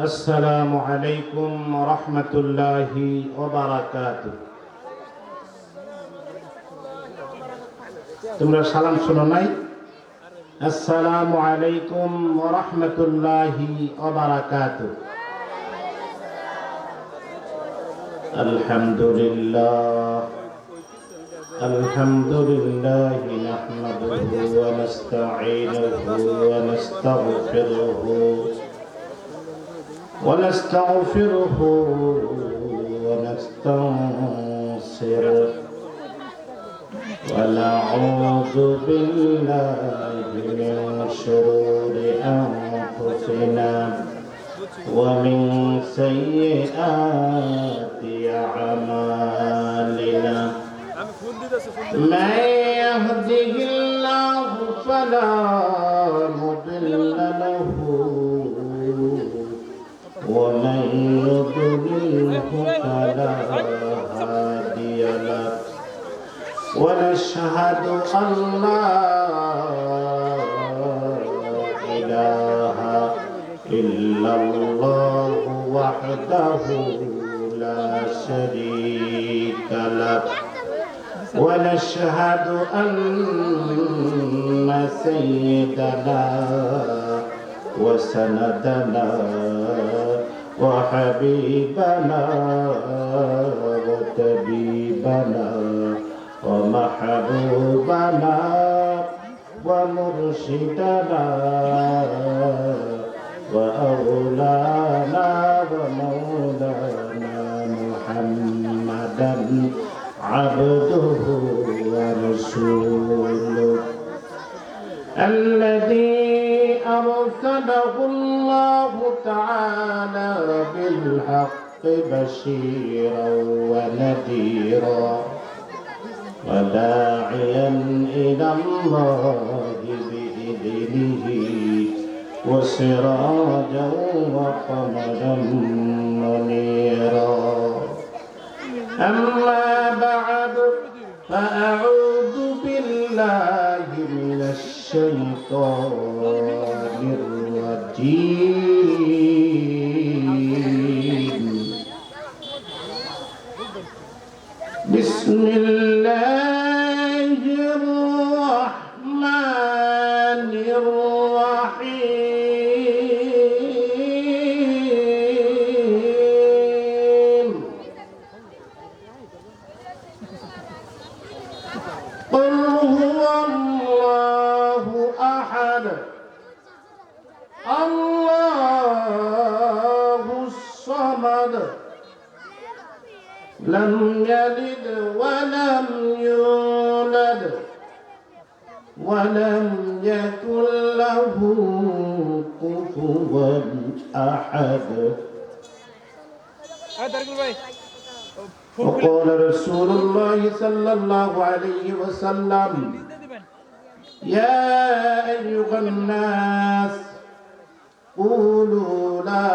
আসসালামু আলাইকুম ওয়া রাহমাতুল্লাহি ওয়া বারাকাতুহু। তোমরা সালাম শোনো নাই? আসসালামু আলাইকুম ওয়া রাহমাতুল্লাহি ওয়া বারাকাতুহু। আলহামদুলিল্লাহ আলহামদুলিল্লাহি নাহমাদুহু ওয়া নাস্তাঈনুহু ওয়া নাস্তাগফিরুহু ونستغفره ونستنصره ونعوذ بالله من شرور أنفسنا ومن سيئات أعمالنا من يهده الله فلا مضل له ومن يضلله فلا هادي له ونشهد أن لا إله إلا الله وحده لا شريك له ونشهد أن سيدنا وسندنا وحبيبنا وطبيبنا ومحبوبنا ومرشدنا وأولانا ومولانا محمدا عبده ورسوله الذي أرسله الله تعالى بالحق بشيرا ونذيرا وداعيا إلى الله بإذنه وسراجا وقمرا منيرا أما بعد فأعوذ بالله من الشيطان الرجيم بسم الله الرحمن الرحيم قل هو الله أحد الله الصمد لم يلد ولم يولد ولم يكن له كفوا أحد. وقال رسول الله صلى الله عليه وسلم يا أيها الناس قولوا لا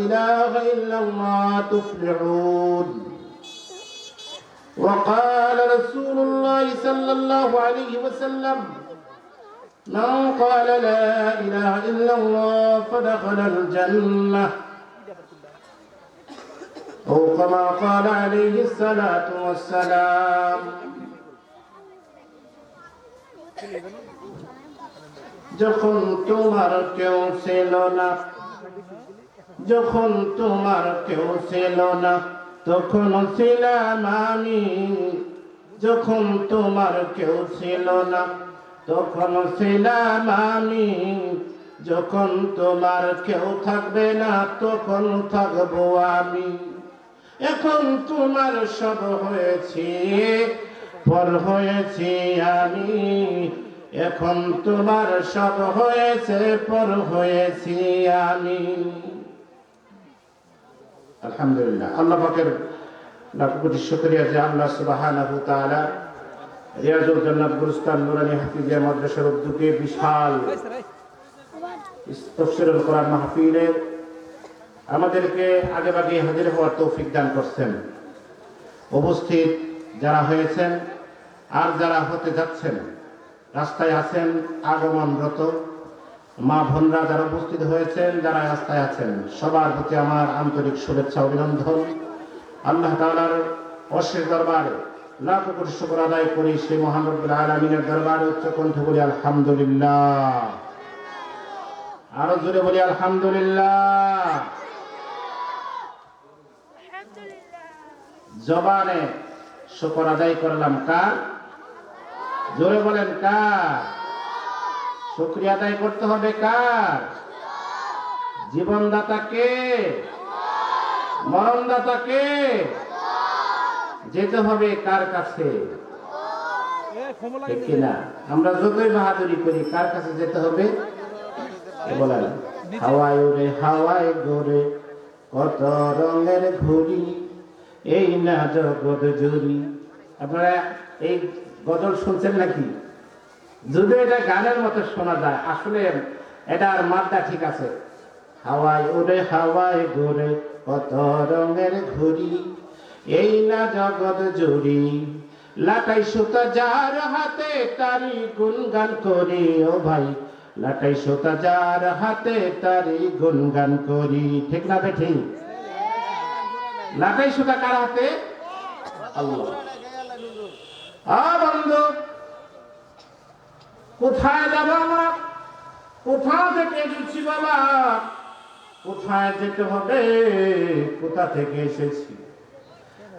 إله إلا الله تفلحون. وقال رسول الله صلى الله عليه وسلم من قال لا إله إلا الله فدخل الجنة أو كما قال عليه الصلاة والسلام. যখন তোমার কেউ ছিল না যখন তোমার কেউ ছিল না তখন ছিলাম আমি যখন তোমার কেউ ছিল না তখন ছিলাম আমি যখন তোমার কেউ থাকবে না তখন থাকবো আমি এখন তোমার সব হয়েছি পর হয়েছি আমি এখন তোমার সব হয়েছে পর হয়েছি আমি। আলহামদুলিল্লাহ আল্লাহ পাকের লাখ কোটি শুকরিয়া যে আল্লাহ সুবহানাহু ওয়া তাআলা রিয়াজুল জান্নাত গুলিস্তান নুরানী হাফিজিয়া মাদ্রাসার উদ্যোগে বিশাল তাফসীরুল কোরআন মাহফিলে আমাদেরকে আগেভাগে হাজির হওয়ার তৌফিক দান করছেন। উপস্থিত যারা হয়েছেন আর যারা হতে যাচ্ছেন রাস্তায় আছেন আগমনরত মা বোনরা যারা উপস্থিত হয়েছেন, যারা রাস্তায় আছেন, সবার প্রতি আমার আন্তরিক শুভেচ্ছা অভিনন্দন। আল্লাহ তাআলার অশেষ দরবারে লাখ কোটি শুকর আদায় করি। সেই মহান রব্বুল আলামিনের দরবারে উচ্চ কণ্ঠে বলি আলহামদুলিল্লাহ। আরো জোরে বলি আলহামদুলিল্লাহ। জবানে শুকর আদায় করলাম কার? জোরে বলেন কার? শুকরিয়া আদায় করতে হবে কার? জীবনদাতাকে, মরণদাতাকে। যেতে হবে কার কাছে? ঠিক কিনা? আমরা যতই বাহাদুরি করি, কার কাছে যেতে হবে? বলেন, হাওয়ায় ওরে হাওয়ায় ঘোরে কত রঙের ঘুড়ি, এই না জগৎ জুড়ি। আপনারা এই গজল শুনছেন নাকি? যদি এটা গানের মতো শোনা যায়, আসলে এটার মাত্রা ঠিক আছে। হাওয়ায় ওরে হাওয়ায় ঘোরে কত রঙের ঘুড়ি, এই না জগৎ জুড়ি, লাটাই সুতা যার হাতে তারি গুনগান করি। ও ভাই, লাটাই সুতা যার হাতে তারি গুনগান করি। ঠিক না বেঠি? লাটাই সুতা কার হাতে? আল্লাহ। বন্ধু, কোথায় যাব আমরা? কোথা থেকে এসেছি বাবা? কোথায় যেতে হবে? কোথা থেকে এসেছি?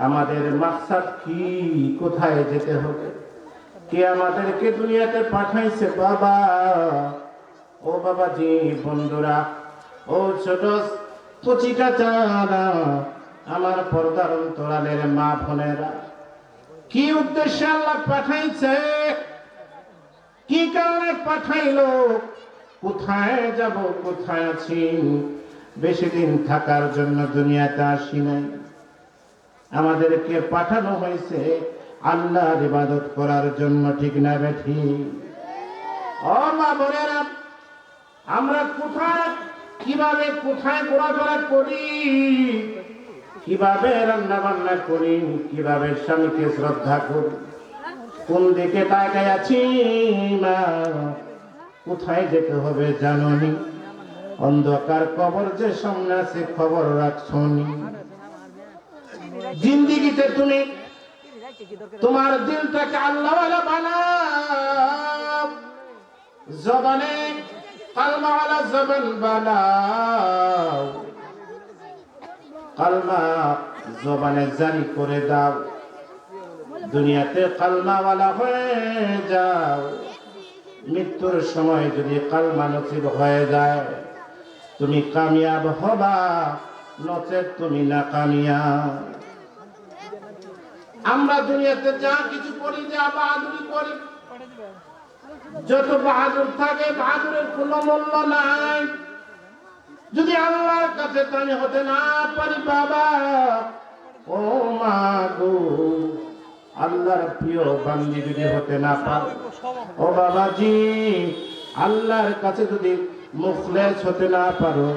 আমাদের মাকসাদ কি? কোথায় যেতে হবে? কে আমাদেরকে দুনিয়াতে পাঠাইছে বাবা? ও বাবাজি, বন্ধুরা, ও ছোট কচিকা চারা, আমার পর্দার অন্তরালের মা বোনেরা, কি উদ্দেশ্যে আল্লাহ পাঠাইছে? কি কারণে পাঠাইলো? কোথায় যাব? কোথায় আছি? বেশি দিন থাকার জন্য দুনিয়াতে আসি নাই। আমাদেরকে পাঠানো হয়েছে আল্লাহর ইবাদত করার জন্য। ঠিক না বেঠি? ও মা বোনেরা, আমরা কোথায়, কিভাবে, কোথায় ঘোরাফেরা করি, কিভাবে রান্না বান্না করি, কিভাবে স্বামীকে শ্রদ্ধা করি, কোন দিকে তাকায় আছি মা? কোথায় যেতে হবে জানোনি? অন্ধকার কবর যে সামনে আছে, খবর রাখছনি? জিন্দিগিতে তুমি তোমার দিলটাকে আল্লাহওয়ালা বানাও, জবানে কালমাওয়ালা জবান বানাও, কালমা জবানে জারি করে দাও, দুনিয়াতে কালমাওয়ালা হয়ে যাও। মৃত্যুর সময় যদি কালমা নসিব হয়ে যায়, তুমি কামিয়াব হবা, নচেত তুমি না কামিয়াব। আমরা দুনিয়াতে যা কিছু করি, যা বাহাদুরি করি, যত বাহাদুর থাকে, বাহাদুরের কোনো মূল্য নাই যদি আল্লাহর কাছে আমি হতে না পারি বাবা। ও মা গো, আল্লাহর প্রিয় বান্দি যদি হতে না পারে, ও বাবাজি, আল্লাহর কাছে যদি মুখলেস হতে না পারো,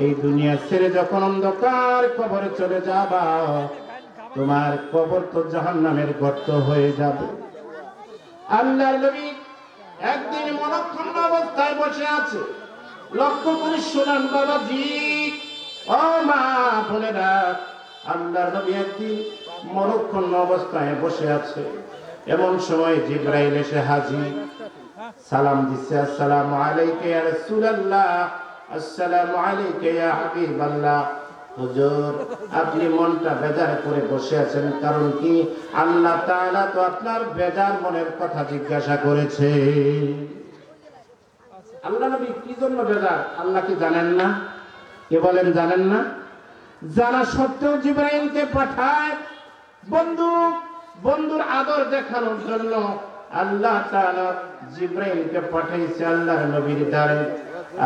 এই দুনিয়া ছেড়ে যখন অন্ধকার কবরে চলে যাবা, তোমার কবর তো জাহান্নামের গর্ত হয়ে যাবে। আল্লাহর নবী একদিন মনক্ষুণ্ণ অবস্থায় বসে আছে। লক্ষ্য করে শোনান বাবাজি, ও মা বোনেরা, আল্লাহর নবী একদিন মনক্ষুণ্ণ অবস্থায় বসে আছে। এমন সময় জিবরাইল এসে হাজির, সালাম দিচ্ছে, আসসালামু আলাইকা ইয়া রাসূলুল্লাহ, আসসালামু আলাইকা ইয়া হাবিবাল্লাহ। হুজুর, আপনি মনটা বেজার করে বসে আছেন, কারণ কি? আল্লাহ তাআলা তো আপনার বেজার মনের কথা জিজ্ঞাসা করেছে। আল্লাহ নবী কি জন্য বেজার, আল্লাহ কি জানেন না? কে বলেন জানেন না? জানা সত্ত্বেও জিবরাইলকে পাঠায় বন্ধুর আদর দেখানোর জন্য আল্লাহ তাআলা জিবরাইলকে পাঠাইছে আল্লাহর নবীর দ্বারে।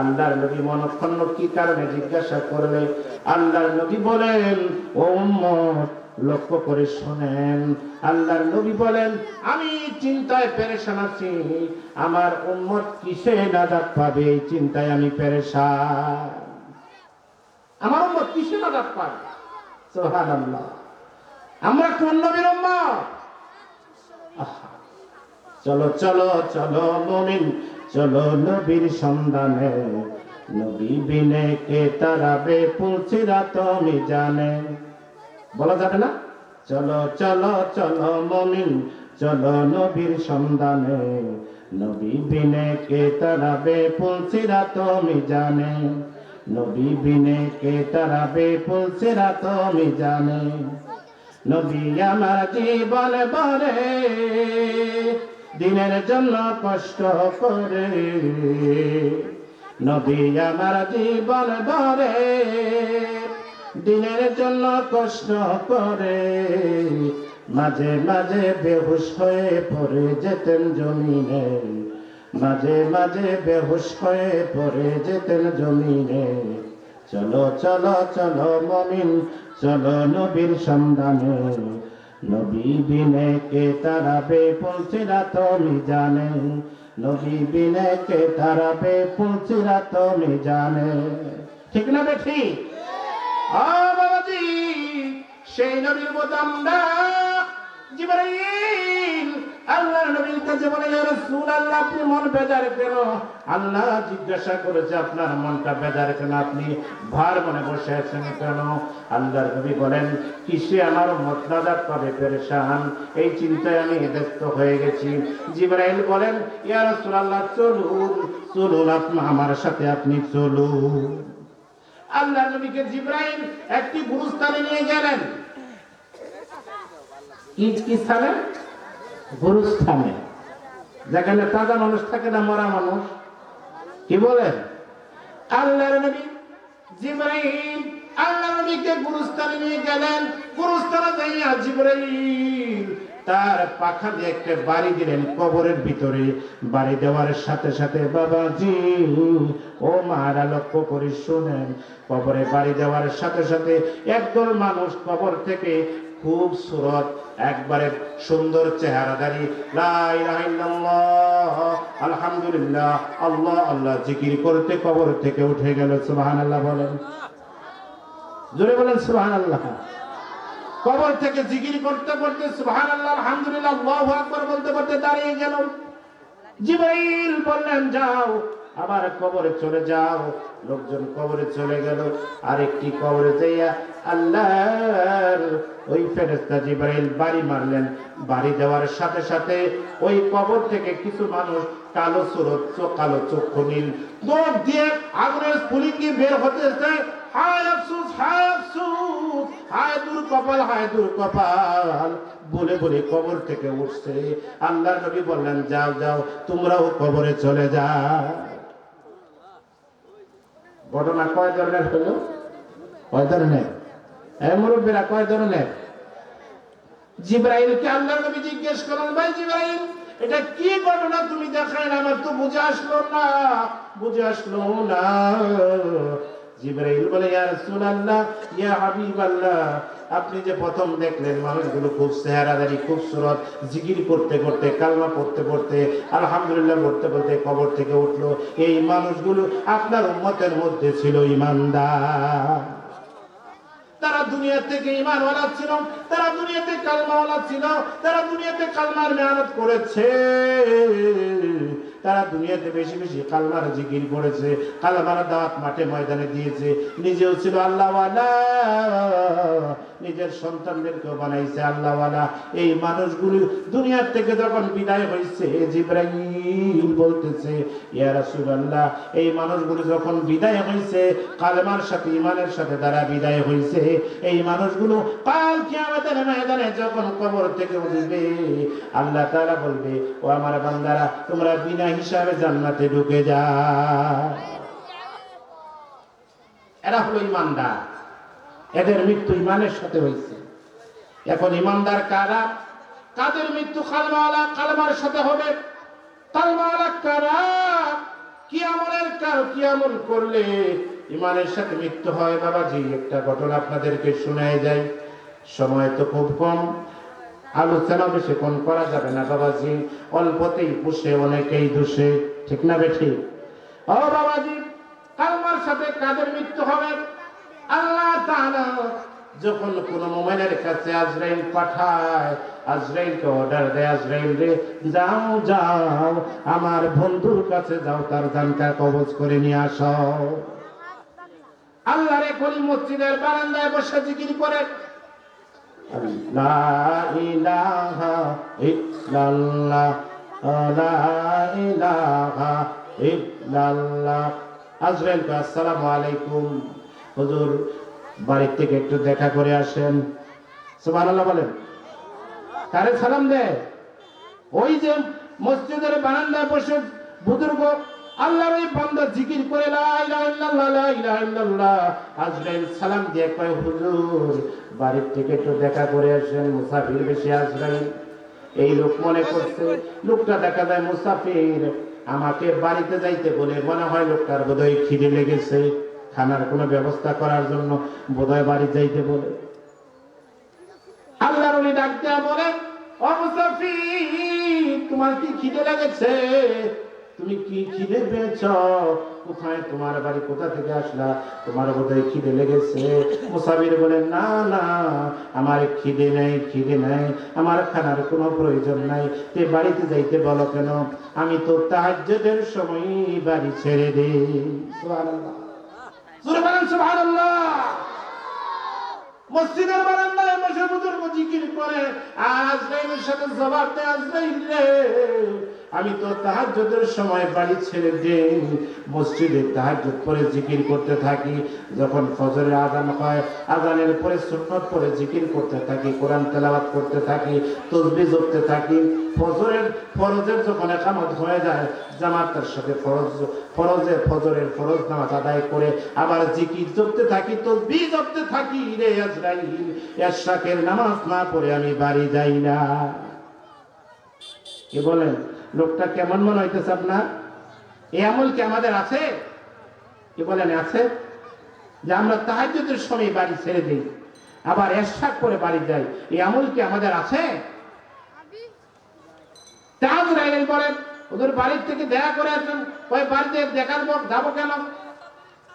আল্লাহর নবী মনক্ষুণ্ণ কি কারণে জিজ্ঞাসা করলে আল্লাহর নবী বলেন, ও উম্মত, লক্ষ্য করে শোনেন। আল্লাহর নবী বলেন, আমি চিন্তায় পেরেশান আছি, আমার উম্মত কিসে নাজাত পাবে, এই চিন্তায় আমি পেরেশান। আমার উম্মত কিসে নাজাত পাবে? সুবহানাল্লাহ। আমরা কোন নবীর উম্মত? চলো চলো চলো মুমিন, চলো নবীর সন্ধানে, নবী বিনে কে তারাবে পুলসিরাত মিজানে। বলা যাবে না? চলো চলো চলো মুমিন, চলো নবীর সন্ধানে, নবী বিনে কে তারাবে পুলসিরাত মিজানে, নবী বিনে কে তারাবে পুলসিরাত মিজানে। নবী আমার জীবন ভরে দিনের জন্য কষ্ট করে, নবী আমার জীবন ভরে দিনের জন্য কষ্ট করে, মাঝে মাঝে বেহুশ হয়ে পড়ে যেতেন জমিনে, মাঝে মাঝে বেহুশ হয়ে পড়ে যেতেন জমিনে। চলো চলো চলো মুমিন, চলো নবীর সন্ধানে, নবী বিনে কে তারাবে পুলসিরাত মিজানে, নবী বিনে কে তারাবে পুলসিরাত মিজানে। ঠিক না বেঠি? বাবাজি, সেই নবীর মতো আমরা জিবরাইল আল্লাহর নবীর কাছে বলে, ইয়া রাসূলুল্লাহ আপনি মন বেজার কেন? আল্লাহ জিজ্ঞাসা করেছে আপনার মনটা বেজার কেন, আপনি ভার মনে বসে আছেন কেন? আল্লাহর নবী বলেন, কিসে আমার উম্মত নাজাত পাবে পেরেশান, এই চিন্তায় আমি ব্যস্ত হয়ে গেছি। জিবরাইল বলেন, ইয়া রাসূলুল্লাহ চলুন চলুন, আপনি আমার সাথে আপনি চলুন। আল্লাহর নবীকে জিবরাইল একটি গুরুস্থানে নিয়ে গেলেন। কি স্থানে? গুরুস্থানে, যেখানে তাজা মানুষ থাকে না, মরা মানুষ। কি বলেন? আল্লাহর নবী জিবরাইল আল্লাহর নবীকে গুরুস্থানে নিয়ে গেলেন। গুরুস্থানে যাইয়া জিবরাইল তার পাখা দিয়ে একটা বাড়ি দিলেন কবরের ভিতরে। বাড়ি দেওয়ার সাথে সাথে বাবাজি ও মারা লক্ষ্য করে শুনেন, কবরে বাড়ি দেওয়ার সাথে সাথে একদল মানুষ কবর থেকে খুব সুরত, একবারে সুন্দর চেহারাদারি, লা ইলাহা ইল্লাল্লাহ আলহামদুলিল্লাহ আল্লাহ আল্লাহ জিকির করতে কবর থেকে উঠে গেল। সুবহানাল্লাহ বলেন, জোরে বলেন সুবহানাল্লাহ। কবর থেকে জিকির করতে করতে সুবহানাল্লাহ আলহামদুলিল্লাহ আল্লাহু আকবার বলতে বলতে দাঁড়িয়ে গেল। জিবরাইল বললেন, যাও আবার কবরে চলে যাও। লোকজন কবরে চলে গেল। আরেকটি কবরে যাইয়া আল্লাহর ওই ফেরেশতা জিবরাইল বাড়ি মারলেন। বাড়ি দেওয়ার সাথে সাথে ওই কবর থেকে কিছু মানুষ কালো সুরত, কালো চক্ষু নীল, দৌড় দিয়ে আগুনের স্ফুলিঙ্গি বের হতেছে। হায় আফসোস, হায় আফসোস, হায় দুর্কপাল, হায় দুর্কপাল বলে বলে কবর থেকে উঠছে। আল্লাহর নবী বললেন, যাও যাও তোমরাও কবরে চলে যাও। ঘটনা কয় ধরনের হলো? কয় ধরনের? মুরব্বীরা কয় ধরনের? জিবরাইলকে আল্লাহর নবী জিজ্ঞেস করলেন, ভাই জিবরাইল এটা কি ঘটনা তুমি দেখাইলে, আমার তো বুঝে আসলো না, বুঝে আসলো না। জিবরাইল বলে, ইয়া রাসূলুল্লাহ ইয়া হাবিবাল্লাহ আপনি যে প্রথম দেখলেন মানুষগুলো খুব চেহারাদারি, খুব সুরত, জিকির করতে করতে, কালমা পড়তে পড়তে, আলহামদুলিল্লাহ বলতে বলতে কবর থেকে উঠলো, এই মানুষগুলো আপনার উম্মতের মধ্যে ছিল ঈমানদার। তারা দুনিয়া থেকে ঈমানওয়ালা ছিল, তারা দুনিয়াতে কালমাওয়ালা ছিল, তারা দুনিয়াতে কালমার মেহনত করেছে, তারা দুনিয়াতে বেশি বেশি কালমার জিকির করেছে, কালমার দাওয়াত মাঠে ময়দানে দিয়েছে, নিজেও ছিল আল্লাহওয়ালা, নিজের সন্তানদেরকেও বানাইছে আল্লাহওয়ালা। এই মানুষগুলো দুনিয়ার থেকে যখন বিদায় হয়েছে, জিবরাইল বলতেছে, ইয়া রাসূলুল্লাহ এই মানুষগুলো যখন বিদায় হয়েছে, কালেমার সাথে ঈমানের সাথে তারা বিদায় হয়েছে, এই মানুষগুলো কাল কিয়ামতের ময়দানে যখন কবর থেকে উঠবে, আল্লাহ তাআলা বলবে, ও আমার বান্দারা তোমরা বিনা হিসাবে জান্নাতে ঢুকে যাও। এরা হলো ঈমানদার, এদের মৃত্যু ঈমানের সাথে হয়েছে। এখন ঈমানদার কারা? কাদের মৃত্যু কালমাওয়ালা কালমার সাথে হবে? কালমাওয়ালা কারা? কি আমল করলে ঈমানের সাথে মৃত্যু হয়? বাবাজি একটা ঘটনা আপনাদেরকে শোনায় যায়, সময় তো খুব কম, আলোচনা বেশিক্ষণ করা যাবে না বাবাজি, অল্পতেই পুষে অনেকেই দোষে, ঠিক না বেঠি? ও বাবাজি কালমার সাথে কাদের মৃত্যু হবে? আল্লাহ তাআলা যখন কোন মুমিনের কাছে আজরাইল পাঠায়, আজরাইলকে অর্ডার দেয়, আজরাইল রে যাও যাও আমার বন্ধুর কাছে যাও, তার জানটা কবজ করে নিয়ে আসো। আল্লাহর কলি মসজিদের বারান্দায় বসে জিকির করে, লা ইলাহা ইল্লাল্লাহ লা ইলাহা ইল্লাল্লাহ। আজরাইল কে আসসালামু আলাইকুম, হুজুর বাড়ি থেকে একটু দেখা করে আসেন। সুবহানাল্লাহ বলেন। কারে সালাম দেয়? ওই যে মসজিদের বারান্দায় বসে বুজুর্গ আল্লাহর ওই বান্দা জিকির করে লা ইলাহা ইল্লাল্লাহ লা ইলাহা ইল্লাল্লাহ। আজরাইল সালাম দিয়ে কয়, হুজুর বাড়ি থেকে একটু দেখা করে আসেন, মুসাফির বেশি আজরাইল। এই লোক মনে করছে, লোকটা দেখা যায় মুসাফির, আমাকে বাড়িতে যাইতে বলে, মনে হয় লোকটার বোধহয় খিদে লেগেছে, খানার কোনো ব্যবস্থা করার জন্য বোধহয় বাড়ি যাইতে বলে। আল্লাহর ওলি ডাক দেয়া বলে, ও মুসাফির তোমার কি খিদে লেগেছে? তুমি কি খিদে পেয়েছ? কোথায় তোমার বাড়ি, কোথা থেকে আসলা? তোমার বোধহয় খিদে লেগেছে। মুসাফির বলে, না না আমার খিদে নেই, খিদে নাই, আমার খানার কোনো প্রয়োজন নাই। তে বাড়িতে যাইতে বলো কেন? আমি তো তাহাজ্জুদের সময় বাড়ি ছেড়ে দেই। সুবহানাল্লাহ, সুবহানাল্লাহ। মসজিদের বারান্দায় বসে বুজুর্গ জিকির করে, আর আজরাইলের সাথে জবাব দেয়, আজরাইল রে আমি তো তাহাজ্জুদের সময় বাড়ি ছেড়ে দেই, মসজিদে তাহাজ্জুদ পড়ে জিকির করতে থাকি। যখন ফজরের আযান হয়, আযানের পরে সুন্নত পড়ে জিকির করতে থাকি, কোরআন তেলাওয়াত করতে থাকি, তাসবিহ জপতে থাকি। ফরজের যখন ইকামত হয়ে যায়, জামাতের সাথে ফজরের ফরজ নামাজ আদায় করে আবার জিকির জপতে থাকি, তাসবিহ জপতে থাকি। রে আজরাইল, ইশরাকের নামাজ না পড়ে আমি বাড়ি যাই না। কি বলেন? লোকটা কেমন মনে হইতেছে আপনার? এই আমল কি আমাদের আছে? কি বলেন আছে? যে আমরা তাহাজ্জুদের সময় বাড়ি ছেড়ে দিই, আবার ইশরাক করে বাড়ি যাই, এই আমল কি আমাদের আছে? আজরাইল বলেন, ওদের বাড়ির থেকে দেখা করে আসেন। ওই বাড়িতে দেখার পর যাবো কেন?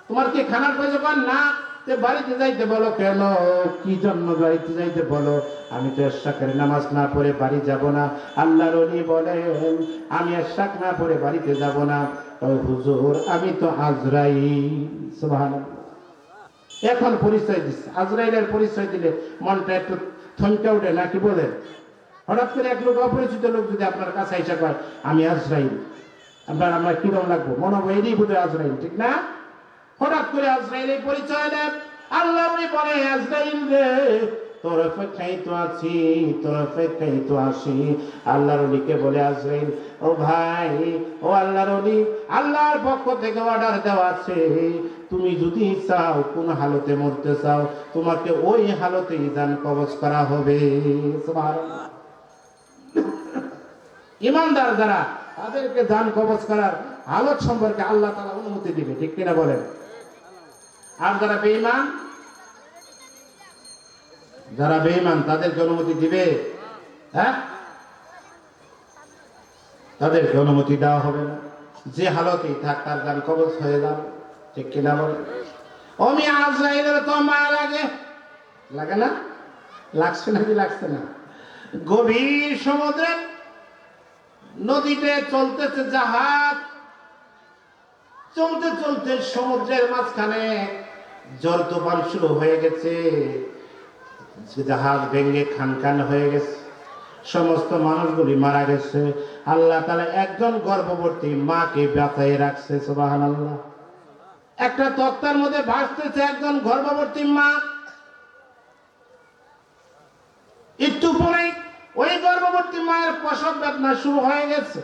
তোমার কি খানার প্রয়োজন? না। বাড়িতে যাইতে বলো কেন? কি জন্য বাড়িতে যাইতে বলো? আমি তো ইশরাকের নামাজ না পড়ে বাড়ি যাব না। আল্লাহর ওলি বলেন, আমি ইশরাক না পড়ে বাড়িতে যাব না। হুজুর আমি তো আজরাইল। সুবহানাল্লাহ। এখন পরিচয় দিচ্ছে, আজরাইলের পরিচয় দিলে মনটা একটু থমকে ওঠে নাকি বলেন? হঠাৎ করে এক লোক, অপরিচিত লোক যদি আপনার কাছে এসে কয় আমি আজরাইল, আমরা কিরকম লাগবো? মনে হবে এরই বোধহয় আজরাইল, ঠিক না? হঠাৎ করে আজরাইলের পরিচয় দেন। আল্লাহ বলে, আজরাইল রে তোর অপেক্ষায় তো আছি, তোর অপেক্ষায় তো আসি। আল্লাহর ওলিকে বলে, আজরাইল ও ভাই, ও আল্লাহর ওলি, আল্লাহর পক্ষ থেকে অর্ডার দেওয়া আছে, তুমি যদি চাও, কোন হালতে মরতে চাও, তোমাকে ওই হালতেই জান কবজ করা হবে। সুবহানাল্লাহ। ইমানদার যারা, তাদেরকে জান কবজ করার হালত সম্পর্কে আল্লাহ তাআলা অনুমতি দিবে, ঠিক কিনা বলেন? আর যারা বেঈমান তাদেরকে অনুমতি দিবে? হ্যাঁ, তাদেরকে অনুমতি দেওয়া হবে না। যে হালতেই থাক তার জান কবজ হয়ে যাবে, ঠিক কিনা বলেন? আমি আজরাইলের তো মায়া লাগে না? লাগছে নাকি লাগছে না? গভীর সমুদ্রে নদীতে চলতেছে জাহাজ, চলতে চলতে সমুদ্রের মাঝখানে ঝড় তুফান শুরু হয়ে গেছে, জাহাজ ভেঙে খান খান হয়ে গেছে, সমস্ত মানুষগুলি মারা গেছে। আল্লাহ তাআলা একজন গর্ভবতী মাকে বাঁচাই রাখছে। সুবহানাল্লাহ। একটা তক্তার মধ্যে ভাসতেছে একজন গর্ভবতী মা। একটু পরে ওই গর্ভবতী মায়ের প্রসব বেদনা শুরু হয়ে গেছে।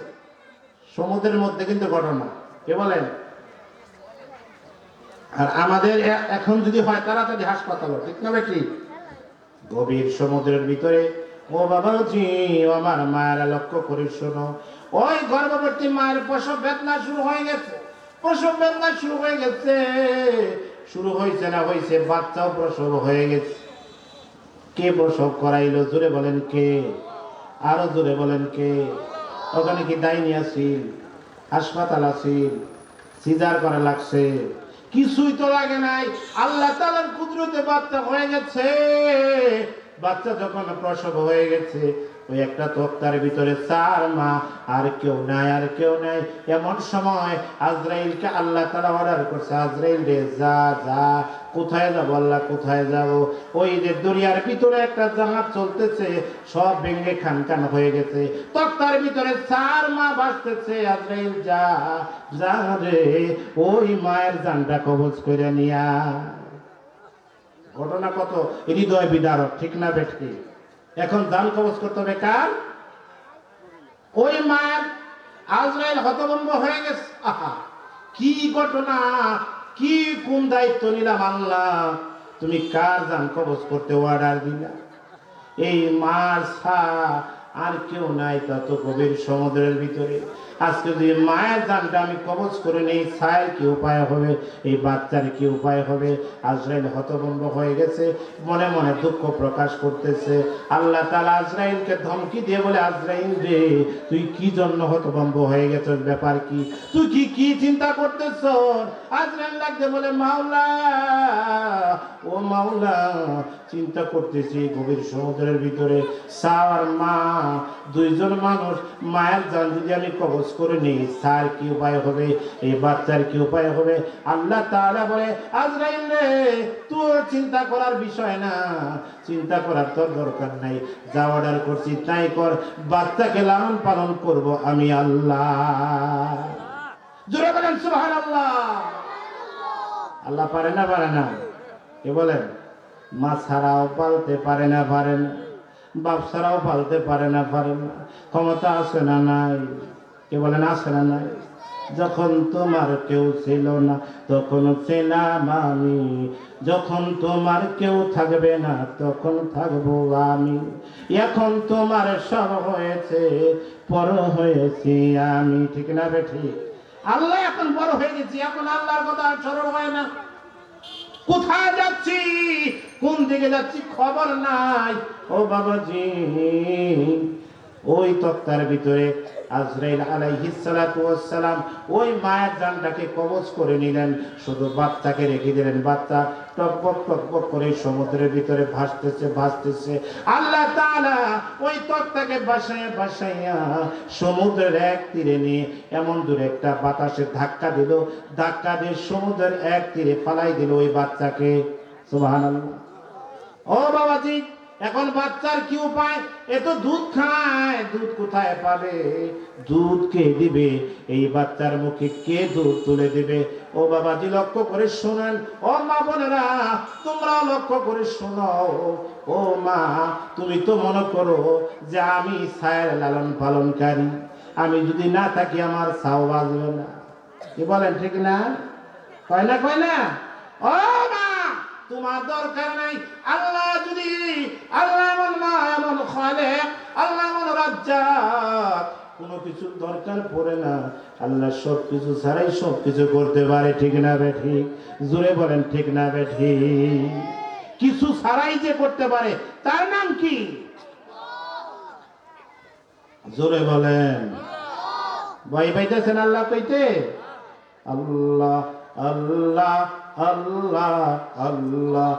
সমুদ্রের মধ্যে কিন্তু ঘটনা, কে বলেন? আর আমাদের এখন যদি হয় তাড়াতাড়ি হাসপাতাল, ঠিক না বেটি? গভীর সমুদ্রের ভিতরে, ও বাবাজি, আমার মায়েরা লক্ষ্য করে শোনো, ওই গর্ভবতী মায়ের প্রসব বেদনা শুরু হয়ে গেছে। প্রসব বেদনা শুরু হয়ে গেছে, শুরু হয়েছে না হয়েছে, বাচ্চাও প্রসব হয়ে গেছে। কে প্রসব করাইলো? জোরে বলেন কে? আরো জোরে বলেন কে? ওখানে কি ডাইনি আছিল? হাসপাতাল আছিল? সিজার করা লাগছে? কিছুই তো লাগে নাই, আল্লাহ তাআলার কুদরতে বাচ্চা হয়ে গেছে। বাচ্চা যখন প্রসব হয়ে গেছে, ওই একটা তক্তার ভিতরে 4 মা, আর কেউ নাই, আর কেউ নাই। এমন সময় আজরাইলকে আল্লাহ তাআলা অর্ডার করছে, আজরাইল রে যা যা। কোথায় যাব আল্লাহ, কোথায় যাব? ওই যে দরিয়ার ভিতরে একটা জাহাজ চলতেছে, সব ভেঙে খান খান হয়ে গেছে, তক্তার ভিতরে 4 মা ভাসতেছে। আজরাইল যা যা রে, ওই মায়ের জানটা কবজ করে নিয়া। ঘটনা কত হৃদয় বিদারক, ঠিক না বেঠি? এখন জান কবজ করতে হবে কার? ওই মায়ের। আজরাইল হতভম্ব হয়ে গেছে। আহা, কি ঘটনা, কি কোন দায়িত্ব নিলাম আল্লাহ, তুমি কার জান কবজ করতে অর্ডার দিলা? এই মার ছাড়া আর কেউ নাই তত গভীর সমুদ্রের ভিতরে। আজকে যদি মায়ের জানটা আমি কবজ করে নেই, ছায়ের কি উপায় হবে, এই বাচ্চার কি উপায় হবে? আজরাইল হতভম্ব হয়ে গেছে, মনে মনে দুঃখ প্রকাশ করতেছে। আল্লাহ তাআলা আজরাইলকে ধমকি দিয়ে বলে, আজরাইল রে, তুই কি জন্য হতভম্ব হয়ে গেছিস? ব্যাপার কি? তুই কি কি চিন্তা করতেছ? আজরাইল লাগতে বলে, মাওলা, ও মাওলা, চিন্তা করতেছি গভীর সমুদ্রের ভিতরে সার মা, দুইজন মানুষ, মায়ের জান যদি আমি কবজ করে নিই, সার কি উপায় হবে, এই বাচ্চার কি উপায় হবে? আল্লাহ তাআলা বলে, আজরাইল রে, তোর চিন্তা করার বিষয় না, চিন্তা করার তোর দরকার নাই, যা অর্ডার করছি তাই কর, বাচ্চাকে লালন পালন করব আমি আল্লাহ। জোরে বলেন সুবহানাল্লাহ। আল্লাহ পারে না পারে না? কে বলেন? মা ছাড়াও পালতে পারে না, পারে না? বাপ ছাড়াও পালতে পারে না, পারে না? ক্ষমতা আছে না নাই? কে বলেন আছে না নাই? যখন তোমার কেউ ছিল না তখন ছিলাম আমি, যখন তোমার কেউ থাকবে না তখন থাকবো আমি, এখন তোমার সব হয়েছে, পর হয়েছি আমি, ঠিক না বেঠি? আল্লাহ এখন বড় হয়ে গেছি, এখন আল্লাহর কথা আর স্মরণ হয় না। কোথায় যাচ্ছি, কোন দিকে যাচ্ছি খবর নাই। ও বাবাজি, ওই তক্তার ভিতরে আজরাইল আলাইহিস সালাতু ওয়াস সালাম ওই মায়ের জানটাকে কবজ করে নিলেন, শুধু বাচ্চাকে রেখে দিলেন। বাচ্চা টকবক টকবক করে সমুদ্রের ভিতরে ভাসতেছে ভাসতেছে। আল্লাহ তাআলা ওই তক্তাকে বাসায় বাসাইয়া সমুদ্রের এক তীরে নিয়ে এমন দূরে একটা বাতাসে ধাক্কা দিল, ধাক্কা দিয়ে সমুদ্রের এক তীরে ফালাই দিল ওই বাচ্চাকে। সুবহানাল্লাহ। ও বাবাজি, এখন বাচ্চার কি উপায়? এ তো দুধ খায়, দুধ কোথায় পাবে? দুধ কে দিবে? এই বাচ্চার মুখে কে দুধ তুলে দিবে? ও বাবাজি, লক্ষ্য করে শোনেন, ও মা বোনেরা, তোমরা লক্ষ্য করে শোনো। ও মা, তুমি তো মনে করো যে আমি ছায়ের লালন পালনকারী, আমি যদি না থাকি আমার ছাও বাজবে না। কি বলেন, ঠিক না? কয় না, কয় না? ও মা, তোমার দরকার নাই। আল্লাহ যদি, আল্লাহ এমন মা, এমন খালেক, আল্লাহ এমন রাজ্জাক, কোনো কিছু দরকার পড়ে না। আল্লাহ সব কিছু ছাড়াই সব কিছু করতে পারে, ঠিক না বেঠি? জোরে বলেন, ঠিক না বেঠি? কিছু ছাড়াই যে করতে পারে তার নাম কি? জোরে বলেন। ভয় পাইতেছেন আল্লাহ কইতে? আল্লাহ আল্লাহ আল্লাহ আল্লাহ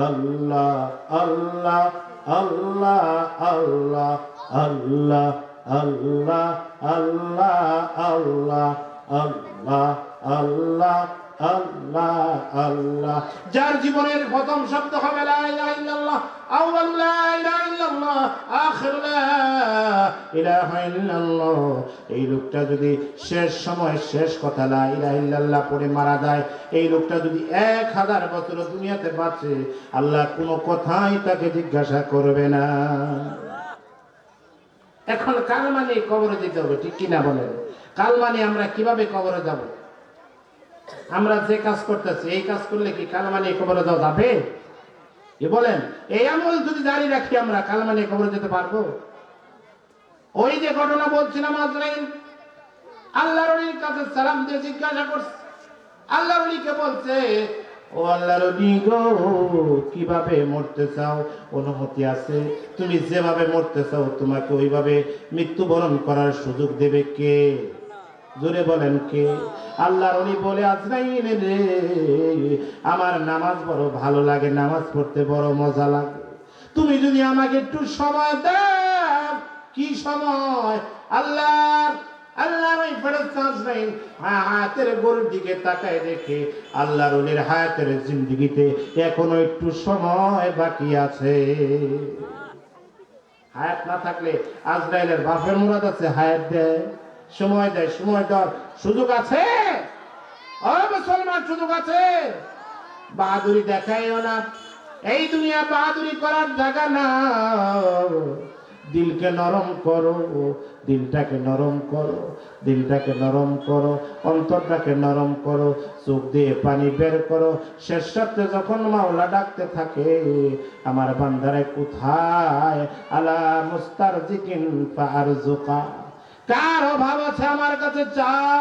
আল্লাহ আল্লাহ আল্লাহ আল্লাহ আল্লাহ আল্লাহ আল্লাহ আল্লাহ আল্লাহ আল্লাহ আল্লাহ আল্লাহ। যার জীবনের প্রথম শব্দ হবে লা ইলাহা ইল্লাল্লাহ, আউয়াল লা ইলাহা ইল্লাল্লাহ, আখির লা ইলাহা ইল্লাল্লাহ, এই লোকটা যদি শেষ সময় শেষ কথা লা ইলাহা ইল্লাল্লাহ পড়ে মারা যায়, এই লোকটা যদি 1000 বছর দুনিয়াতে বাঁচে, আল্লাহ কোনো কথাই তাকে জিজ্ঞাসা করবে না। এখন কাল মানে কবরে যেতে হবে, ঠিক কিনা বলেন? কাল মানে আমরা কিভাবে কবরে যাব? আমরা যে কাজ করতেছি, এই কাজ করলে কি কালমানি কবরে যাওয়া যাবে? কি বলেন? এই আমল যদি জারি রাখি, আমরা কালমানি কবরে যেতে পারবো? ওই যে ঘটনা বলছিলাম, আজরাইল আল্লাহর ওলির কাছে সালাম দিয়ে জিজ্ঞাসা করছে, আল্লাহর ওলিকে বলছে, ও আল্লাহর ওলি গো, কিভাবে মরতে চাও? অনুমতি আছে, তুমি যেভাবে মরতে চাও তোমাকে ওইভাবে মৃত্যুবরণ করার সুযোগ দেবে কে? জোরে বলেন কে? আল্লাহর ওলি বলে, আজরাইল রে, আমার নামাজ বড় ভালো লাগে, নামাজ পড়তে বড় মজা লাগে, তুমি যদি আমাকে একটু সময় দাও। কি সময়? আল্লাহর ওই ফেরেশতা আজরাইল হায়াতের গোড়ের দিকে তাকায় দেখে আল্লাহর ওলির হায়াতের জিন্দেগিতে এখনো একটু সময় বাকি আছে। হায়াত না থাকলে আজরাইলের বাপের মুরাদ আছে, হায়াত দেয়, সময় দেয়, সময় দেওয়ার সুযোগ আছে। ও মুসলমান, সুযোগ আছে। বাহাদুরি দেখাইও না, এই দুনিয়া বাহাদুরি করার জায়গা না। দিলকে নরম করো, দিলটাকে নরম করো, দিলটাকে নরম করো, অন্তরটাকে নরম করো, চোখ দিয়ে পানি বের করো। শেষ রাত্রে যখন মাওলা ডাকতে থাকে, আমার বান্দারে কোথায়, আলা মুস্তারজিকিন ফারজুকা, কার অভাব আছে আমার কাছে চাও,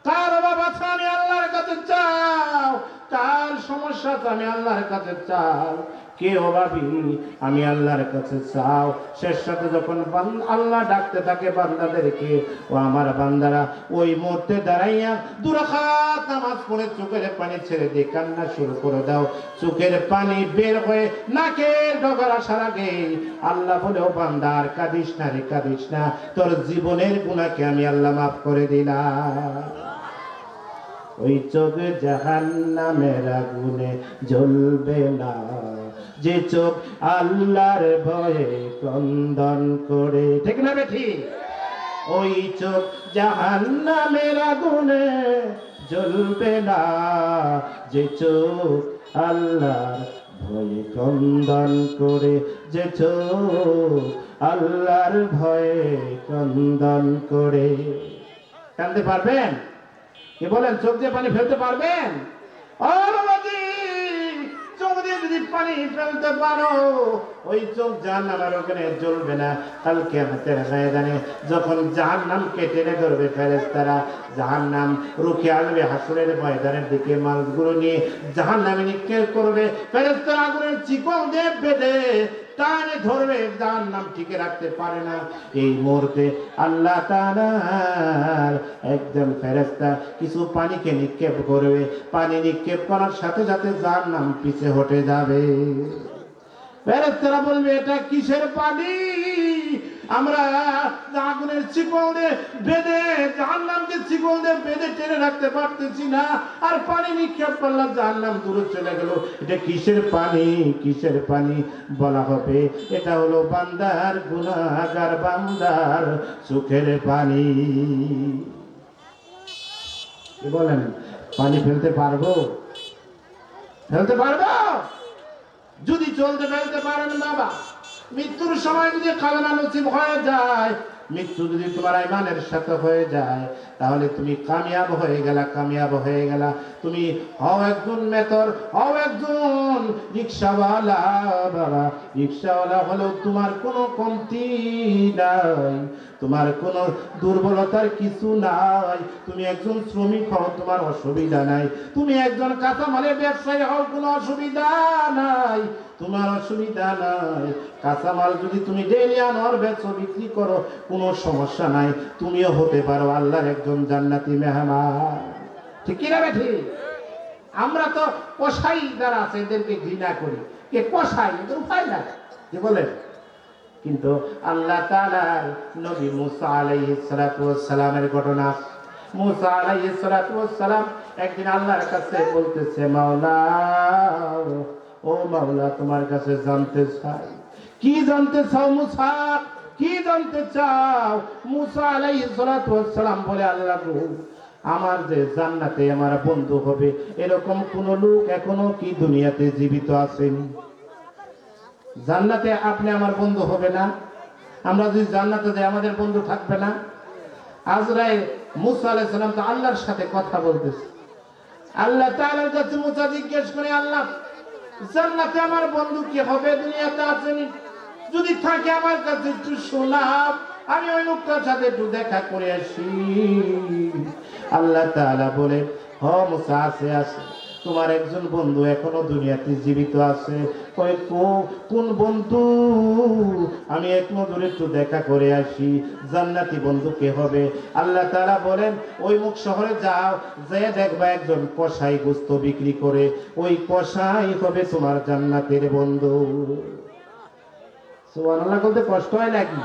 কার অভাব আছে আমি আল্লাহর কাছে চাও, কার সমস্যা আছে আমি আল্লাহর কাছে চাও, কে অভাবী আমি আল্লাহর কাছে চাও। শেষ সাথে যখন আল্লাহ ডাকতে থাকে বান্দাদেরকে, ও আমার বান্দারা ওই মুহূর্তে দাঁড়াইয়া দুরাকাত নামাজ পড়ে চোখের পানি ছেড়ে দিয়ে কান্না শুরু করে দাও। চোখের পানি বের হয়ে নাকের ডগার আসার আগে আল্লাহ বলে, ও বান্দা আর কাঁদিস না রে, কাঁদিস না, তোর জীবনের গুনাহকে আমি আল্লাহ মাফ করে দিলাম। ওই চোখ জাহান্নামের আগুনে জ্বলবে না, যে চোখ আল্লাহর ভয়ে ক্রন্দন করে, ঠিক না বেঠি? ওই চোখ জাহান্নামের আগুনে জ্বলবে না, যে চোখ আল্লাহর ভয়ে ক্রন্দন করে, যে চোখ আল্লাহর ভয়ে ক্রন্দন করে। কাঁদতে পারবেন? কি বলেন? চোখ দিয়ে পানি ফেলতে পারবেন? ও বাবাজি, চোখ দিয়ে যদি পানি ফেলতে পারো, ওই চোখ জাহান্নামের ওখানে জ্বলবে না। কাল কিয়ামতের ময়দানে যখন জাহান্নামকে টেনে ধরবে ফেরেশতারা, জাহান্নাম রুখে আসবে হাসরের ময়দানের দিকে, মালগুলো নিয়ে জাহান্নামে নিক্ষেপ করবে। ফেরেশতারা আগুনের চিকন দিয়ে বেঁধে টানে ধরবে, জাহান্নাম টিকে রাখতে পারে না। এই মুহূর্তে আল্লাহ তাআলার একজন ফেরেশতা কিছু পানিকে নিক্ষেপ করবে, পানি নিক্ষেপ করার সাথে সাথে জাহান্নাম পিছে হটে যাবে। ফেরেশতারা বলবে, এটা কিসের পানি? আমরা আগুনের চিকনে বেঁধে, জাহান্নামকে চিকনে বেঁধে টেনে রাখতে পারতেছি না, আর পানি নিক্ষেপ করলাম, জাহান্নাম দূরে চলে গেল। এটা কিসের পানি? কিসের পানি? বলা হবে, এটা হলো বান্দার, গুনাহগার বান্দার চোখের পানি। কি বলেন? পানি ফেলতে পারবো? ফেলতে পারবো? যদি চলতে ফেলতে পারেন বাবা, মৃত্যুর সময় যদি কালেমা নসিব হয়ে যায়, মৃত্যু যদি তোমার ঈমানের সাথে হয়ে যায়, তাহলে তুমি কামিয়াব হয়ে গেলা, কামিয়াব হয়ে গেলা। তুমি হও একজন মেথর, হও একজন রিক্সাওয়ালা। বাবা, রিক্সাওয়ালা হলেও তোমার কোনো কমতি নাই, তোমার কোনো দুর্বলতার কিছু নাই। তুমি একজন শ্রমিক হও, তোমার অসুবিধা নাই। তুমি একজন কাঁচামালের ব্যবসায়ী হও, কোনো অসুবিধা নাই, তোমার অসুবিধা নাই। কাঁচামাল যদি তুমি ডেইলি আনোয়ার বেচো, বিক্রি করো, কোনো সমস্যা নাই। তুমিও হতে পারো আল্লাহর একজন জান্নাতি মেহমান। ঠিক কি না বেঠি? আমরা তো কসাই যারা আছে এদেরকে ঘৃণা করি, কে কসাই, এদের উপায় নাই, কি বলেন? কিন্তু আল্লাহ তাআলার নবী মুসা আলাইহিস সালাতু ওয়াস সালামের ঘটনা। মুসা আলাইহিস সালাতু ওয়াস সালাম একদিন আল্লাহর কাছে বলতেছে, মাওলা, ও মাওলা, তোমার কাছে জানতে চাই। কি জানতে চাও মুসা? কি জানতে চাও? মুসা আলাইহিস সালাতু ওয়াস সালাম বলে, আল্লাহ গো, আমার যে জান্নাতে আমার বন্ধু হবে, এরকম কোন লোক এখনো কি দুনিয়াতে জীবিত আসেনি? জান্নাতে আপনি আমার বন্ধু হবে না? আমরা যদি জান্নাতে যাই, আমাদের বন্ধু থাকবে না? আজরাইল মুসা আলাইহিস সালাম তো আল্লাহর সাথে কথা বলতেছে। আল্লাহ তাআলার কাছে মুসা জিজ্ঞেস করে, আল্লাহ, জান্নাতে আমার বন্ধু কি হবে? দুনিয়াতে আসেনি, যদি থাকে আমার কাছে একটু শোনাও, আমি ওই লোকটার সাথে একটু দেখা করে আসি। আল্লাহ তাআলা বলে, হ মুসা, আছে আছে, তোমার একজন বন্ধু এখনো দুনিয়াতে জীবিত আছে। কয় কোন বন্ধু? আমি এক নজরে একটু দেখা করে আসি। জান্নাতি বন্ধু কে হবে? আল্লাহ তাআলা বলেন ওই মুখ শহরে যাও, যে দেখবা একজন কসাই গোস্ত বিক্রি করে, ওই কসাই হবে তোমার জান্নাতের বন্ধু। সুবহানাল্লাহ বলতে কষ্ট হয় নাকি?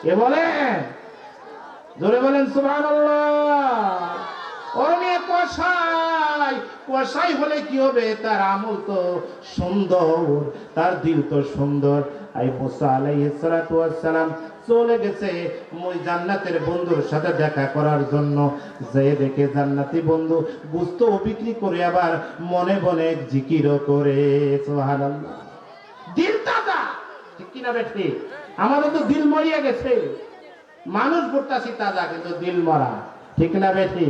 কে বলে? জোরে বলেন সুবহানাল্লাহ। অরণ্যে কসাই, কসাই হলে কি হবে? তার আমল তো সুন্দর, তার দিল তো সুন্দর। আই মুসা আলাইহিস সালাতু ওয়াস সালাম চলে গেছে ওই জান্নাতের বন্ধুর সাথে দেখা করার জন্য। যে দেখে জান্নাতি বন্ধু গোস্ত বিক্রি করে আবার মনে মনে জিকিরও করে। সুবহানাল্লাহ। দিল তাজা, ঠিক কিনা বেঠি? আমাদের তো দিল মরিয়া গেছে, মানুষ করতেছি তাজা কিন্তু দিল মরা, ঠিক না বেঠি?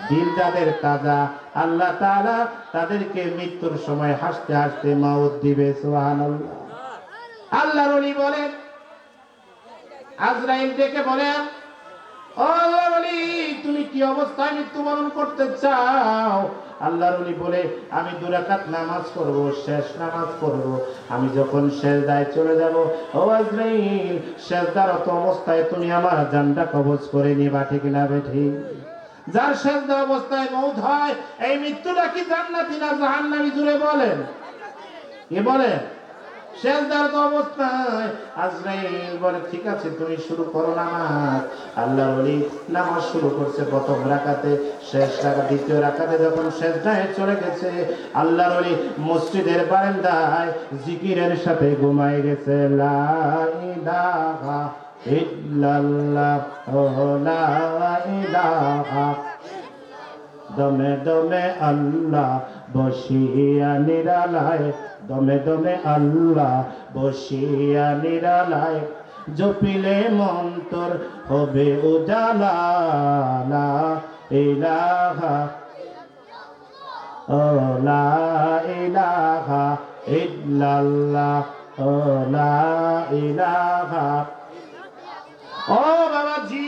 দিল যাদের তাজা আল্লাহ তাআলা তাদেরকে মৃত্যুর সময় হাসতে হাসতে মাউত দিবে। সুবহানাল্লাহ। আল্লাহর ওলি বলেন, আজরাইল ডেকে বলেন, ও আল্লাহর ওলি তুমি কি অবস্থায় মৃত্যুবরণ করতে চাও? আল্লাহর ওলি বলে, আমি 2 রাকাত নামাজ পড়ব, শেষ নামাজ পড়ব। আমি যখন সেজদায় চলে যাব, ও আজরাইল সেজদারত অবস্থায় তুমি আমার জানটা কবজ করে নিবা, ঠিক না বেঠি? যার সেজদা অবস্থায় মউত হয়, এই মৃত্যুটা কি জান্নাতি না জাহান্নামী? জুড়ে বলেন। কি বলে? সেজদার অবস্থায় আজরাইল বলে, ঠিক আছে তুমি শুরু করো নামাজ। আল্লাহর ওলি নামাজ শুরু করছে প্রথম রাকাতে, শেষ রাকাত দ্বিতীয় রাকাতে যখন সেজদায় চলে গেছে, আল্লাহর ওলি মসজিদের বারান্দায় জিকিরের সাথে ঘুমায় গেছে। লা ইলাহা ইল্লাল্লাহ, লা ইলাহা। দমে দমে আল্লাহ বসিয়া নিরালায়, দমে দমে আল্লাহ বসিয়া নিরালায়, জপিলে মন্তর হবে উজালা। লা ইলাহা ও লা ইলাহা ইল্লাল্লাহ, ও লা ইলাহা। ও বাবাজি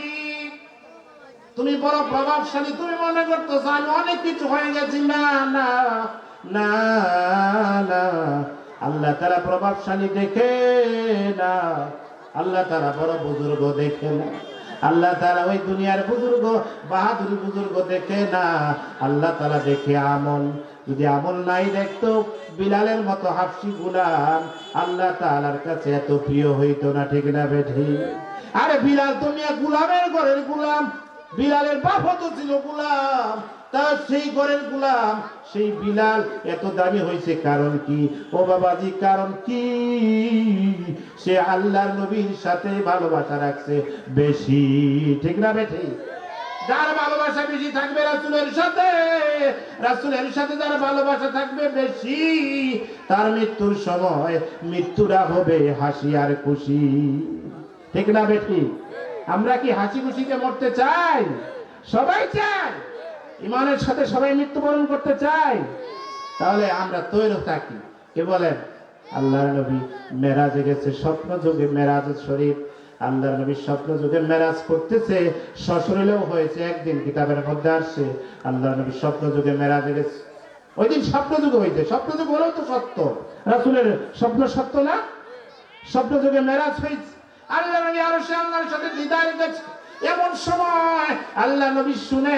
তুমি বড় প্রভাবশালী, তুমি মনে করতেছো আমি অনেক কিছু হয়ে গেছি। না না না না, আল্লাহ তাআলা প্রভাবশালী দেখে না, আল্লাহ তাআলা বড় বুজুর্গ দেখে না, আল্লাহ তাআলা ওই দুনিয়ার বুজুর্গ বাহাদুর বুজুর্গ দেখে না, আল্লাহ তাআলা দেখে আমল। যদি আমল নাই দেখতো, বিলালের মতো হাফসি গোলাম আল্লাহ তাআলার কাছে এত প্রিয় হইতো না, ঠিক না বেঠি? আরে বিলাল তো মিয়া গোলামের ঘরের গোলাম, বিলালের বাপও তো ছিল গোলাম, তার সেই ঘরের গোলাম সেই বিলাল এত দামি হয়েছে কারণ কি? ও বাবাজি কারণ কি? সে আল্লাহর নবীর সাথে ভালোবাসা রাখছে বেশি, ঠিক না বেঠি? যার ভালোবাসা বেশি থাকবে রাসূলের সাথে, রাসূলের সাথে যার ভালোবাসা থাকবে বেশি, তার মৃত্যুর সময় মৃত্যুটা হবে হাসি আর খুশি, ঠিক না বেঠি? আমরা কি হাসি খুশিতে মরতে চাই? সবাই চাই, ইমানের সাথে সবাই মৃত্যুবরণ করতে চাই। তাহলে আমরা তৈরি থাকি। কে বলেন? আল্লাহর নবী মেরাজে গেছে, স্বপ্ন যুগে মেরাজ শরীফ, আল্লাহর নবী স্বপ্ন যুগে মেরাজ করতেছে, সশরীরেও হয়েছে, একদিন কিতাবের মধ্যে আসছে আল্লাহর নবী স্বপ্ন যুগে মেরাজে গেছে। ওই দিন স্বপ্ন যুগে হয়েছে, স্বপ্ন যুগ হলেও তো সত্য, রাসূলের স্বপ্ন সত্য না? স্বপ্ন যুগে মেরাজ হয়েছে, আল্লাহ নবী আরশে আল্লাহর সাথে দিদার গেছে। এমন সময় আল্লাহ নবী শুনে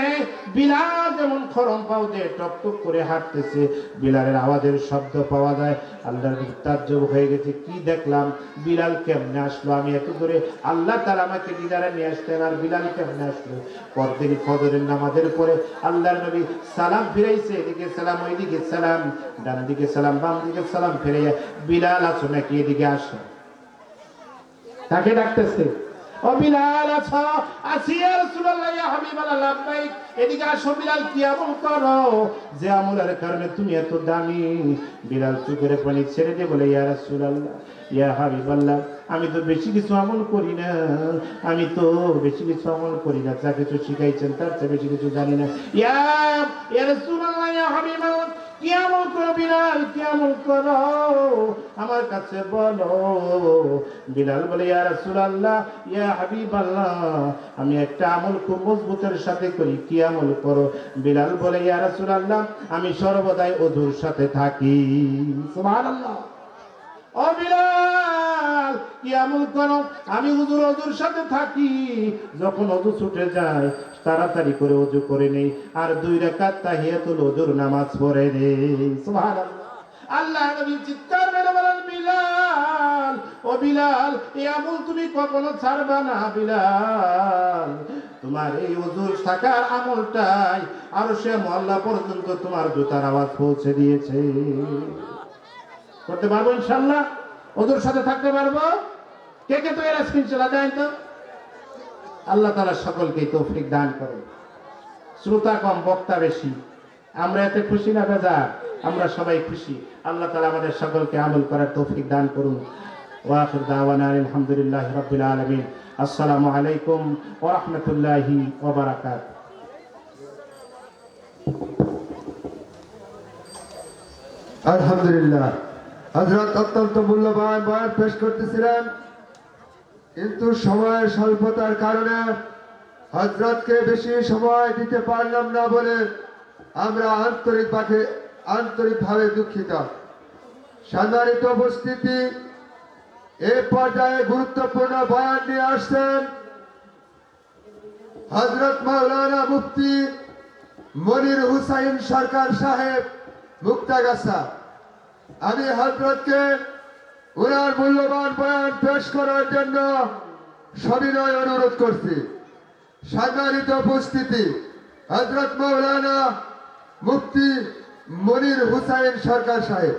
বিলাল যেমন খরম পাও দিয়ে টকটক করে হাঁটতেছে, বিলালের আওয়াজের শব্দ পাওয়া যায়। আল্লাহ নবী তাজ্জব হয়ে গেছে, কি দেখলাম, বিলাল কেমনে আসলো? আমি এত করে আল্লাহ তাআলা আমাকে দিদারে নিয়ে আসতেন, আর বিলাল কেমনে আসলো? পরদিন ফজরের নামাজের পরে আল্লাহর নবী সালাম ফিরাইছে, এদিকে সালাম ওইদিকে সালাম, ডান দিকে সালাম বাম দিকে সালাম ফিরাইয়া, বিলাল আছো নাকি? এদিকে আসো। তাকে ডাকতেছে, ও বিলাল আছো? আসি ইয়া রাসূলুল্লাহ, ইয়া হাবিবাল্লাহ, লাব্বাইক। এদিকে আসো বিলাল, কি আমল করো যে আমলের কারণে তুমি এত দামি? বিলাল চুকের পানি ছেড়ে দিয়ে বলে, ইয়া রাসূলুল্লাহ, ইয়া হাবিবাল্লাহ, আমি তো বেশি কিছু আমল করি না, আমি তো বেশি কিছু আমল করি না, যা কিছু শিখাইছেন তার চেয়ে বেশি কিছু জানি না। ইয়া রাসূলুল্লাহ, ইয়া হাবিবাল্লাহ, কি আমল করো বিলাল, কি আমল করো আমার কাছে বলো। বিলাল বলে ইয়া রাসূলুল্লাহ, ইয়া হাবিবাল্লাহ, আমি একটা আমল খুব মজবুতের সাথে করি। কি আমল করো? বিলাল বলে ইয়া রাসূলুল্লাহ, আমি সর্বদাই ওযুর সাথে থাকি। সুবহানাল্লাহ। ও বিলাল, কি আমল করো? আমি ওযুর সাথে থাকি। যখন ওযু ছুটে যায় তাড়াতাড়ি করে ওযু করে নেই, আর 2 রাকাত তাহিয়াতুল ওযুর নামাজ পড়ে নেই। সুবহানাল্লাহ। আল্লাহ নবী চিৎকার মেরে বলেন, বিলাল, ও বিলাল, এই আমল তুমি কখনো ছাড়বা না বিলাল। তোমার এই ওযুর থাকার আমলটাই আরশে মুআল্লা পর্যন্ত তোমার জুতার আওয়াজ পৌঁছে দিয়েছে। করতে পারবো ইনশাআল্লাহ? ওযুর সাথে থাকতে পারবো? কে কে তো এর স্ক্রিনশট দেন তো? আল্লাহ তাআলা সকলকে তৌফিক দান করেন। শ্রোতা কম বক্তা বেশি, আমরা এতে খুশি না বেজার? আমরা সবাই খুশি। আল্লাহ তাআলা আমাদের সকলকে আমল করার তৌফিক দান করুন। ওয়া আখির দাওয়ানা আলহামদুলিল্লাহি রাব্বিল আলামিন। আসসালামু আলাইকুম ওয়া রাহমাতুল্লাহি ওয়া বারাকাতুহু। আলহামদুলিল্লাহ, হযরত অত্যন্ত মূল্যবান বয়ান পেশ করতেছিলেন, কিন্তু সময়ের স্বল্পতার কারণে হযরতকে বেশি সময় দিতে পারলাম না বলে আমরা আন্তরিকভাবে দুঃখিত। সম্মানিত উপস্থিতি, এ পর্যায়ে গুরুত্বপূর্ণ বয়ান নিয়ে আসছেন হযরত মাওলানা মুফতি মনির হুসাইন সরকার সাহেব মুক্তাগাছা। আমি হযরতকে ওনার মূল্যবান বয়ান পেশ করার জন্য সবিনয় অনুরোধ করছি। সম্মানিত উপস্থিতি, হযরত মাওলানা মুফতি মনির হুসাইন সরকার সাহেব।